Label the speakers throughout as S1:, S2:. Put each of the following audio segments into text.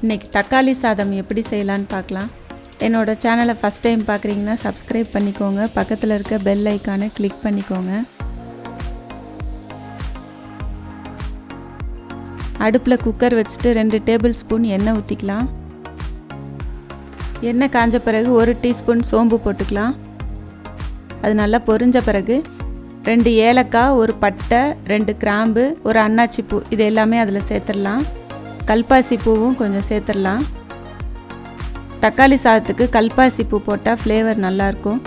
S1: இன்றைக்கி தக்காளி சாதம் எப்படி செய்யலான்னு பார்க்கலாம். என்னோட சேனலை ஃபஸ்ட் டைம் பார்க்குறீங்கன்னா சப்ஸ்கிரைப் பண்ணிக்கோங்க. பக்கத்தில் இருக்க பெல் ஐக்கானை கிளிக் பண்ணிக்கோங்க. அடுப்பில் குக்கர் வச்சுட்டு 2 டேபிள் ஸ்பூன் எண்ணெய் ஊற்றிக்கலாம். எண்ணெய் காஞ்ச பிறகு 1 டீஸ்பூன் சோம்பு போட்டுக்கலாம். அது நல்லா பொரிஞ்ச பிறகு 2 ஏலக்காய், 1 பட்டை, 2 கிராம்பு, 1 அன்னாச்சி பூ இது எல்லாமே அதில் சேர்த்துடலாம். கல்பாசி பூவும் கொஞ்சம் சேர்த்துடலாம். தக்காளி சாதத்துக்கு கல்பாசி பூ போட்டால் ஃப்ளேவர் நல்லாயிருக்கும்.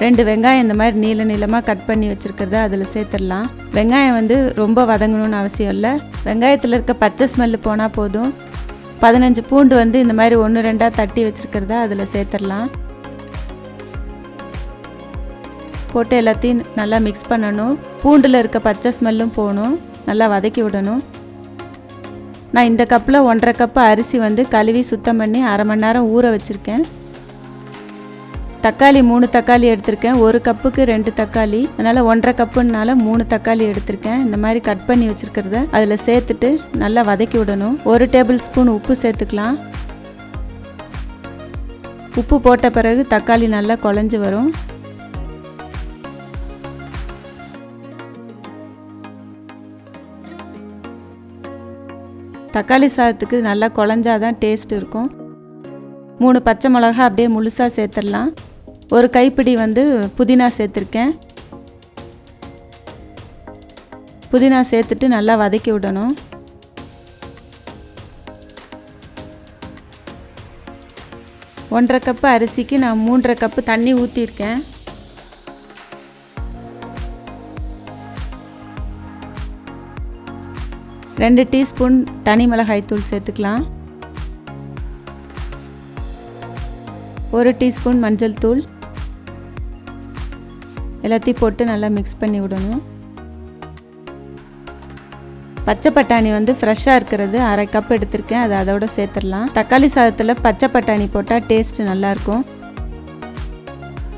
S1: 2 வெங்காயம் இந்த மாதிரி நீள நீளமாக கட் பண்ணி வச்சுருக்கிறத அதில் சேர்த்துடலாம். வெங்காயம் ரொம்ப வதங்கணும்னு அவசியம் இல்லை. வெங்காயத்தில் இருக்க பச்சை ஸ்மெல்லு போனால் போதும். 15 பூண்டு இந்த மாதிரி 1-2 தட்டி வச்சுருக்கிறத அதில் சேர்த்துடலாம். போட்டு எல்லாத்தையும் நல்லா மிக்ஸ் பண்ணணும். பூண்டில் இருக்க பச்சை ஸ்மெல்லும் போகணும். நல்லா வதக்கி விடணும். நான் இந்த கப்பில் 1.5 கப்பு அரிசி கழுவி சுத்தம் பண்ணி 1/2 மணி நேரம் ஊற வச்சுருக்கேன். தக்காளி 3 தக்காளி எடுத்திருக்கேன். 1 கப்புக்கு 2 தக்காளி, அதனால் 1.5 கப்புனால 3 தக்காளி எடுத்திருக்கேன். இந்த மாதிரி கட் பண்ணி வச்சுருக்கிறத அதில் சேர்த்துட்டு நல்லா வதக்கி விடணும். 1 டேபிள் ஸ்பூன் உப்பு சேர்த்துக்கலாம். உப்பு போட்ட பிறகு தக்காளி நல்லா குழஞ்சி வரும். தக்காளி சாதத்துக்கு நல்லா குழஞ்சாதான் டேஸ்ட் இருக்கும். 3 பச்சை மிளகா அப்படியே முழுசாக சேர்த்துடலாம். 1 கைப்பிடி புதினா சேர்த்துருக்கேன். புதினா சேர்த்துட்டு நல்லா வதக்கி விடணும். ஒன்றரை கப்பு அரிசிக்கு நான் 3.5 கப்பு தண்ணி ஊற்றிருக்கேன். ரெண்டு டீஸ்பூன் தனி மிளகாய் தூள் சேர்த்துக்கலாம். 1 டீஸ்பூன் மஞ்சள் தூள் எல்லாத்தையும் போட்டு நல்லா மிக்ஸ் பண்ணி விடணும். பச்சை பட்டாணி ஃப்ரெஷ்ஷாக இருக்கிறது 1/2 கப் எடுத்திருக்கேன். அதை அதோட சேர்த்துடலாம். தக்காளி சாதத்தில் பச்சை பட்டாணி போட்டால் டேஸ்ட் நல்லாயிருக்கும்.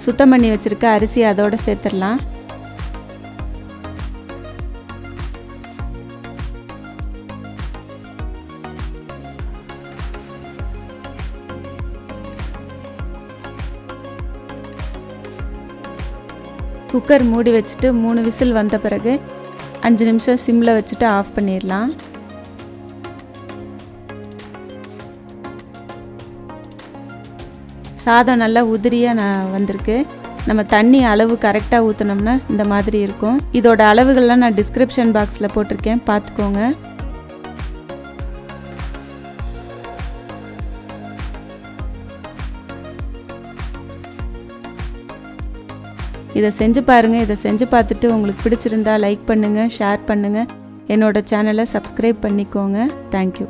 S1: சுத்தம் பண்ணி வச்சுருக்க அரிசி அதோட சேர்த்துடலாம். குக்கர் மூடி வச்சுட்டு 3 விசில் வந்த பிறகு 5 நிமிஷம் சிம்மில் வச்சுட்டு ஆஃப் பண்ணிடலாம். சாதம் நல்லா உதிரியாக வந்திருக்கு. நம்ம தண்ணி அளவு கரெக்டாக ஊற்றினோம்னா இந்த மாதிரி இருக்கும். இதோட அளவுகள்லாம் நான் டிஸ்கிரிப்ஷன் பாக்ஸில் போட்டிருக்கேன், பார்த்துக்கோங்க. இதை செஞ்சு பாருங்கள். இதை செஞ்சு பார்த்துட்டு உங்களுக்கு பிடிச்சிருந்தா லைக் பண்ணுங்கள், ஷேர் பண்ணுங்கள். என்னோட சேனலை சப்ஸ்கிரைப் பண்ணிக்கோங்க. தேங்க்யூ.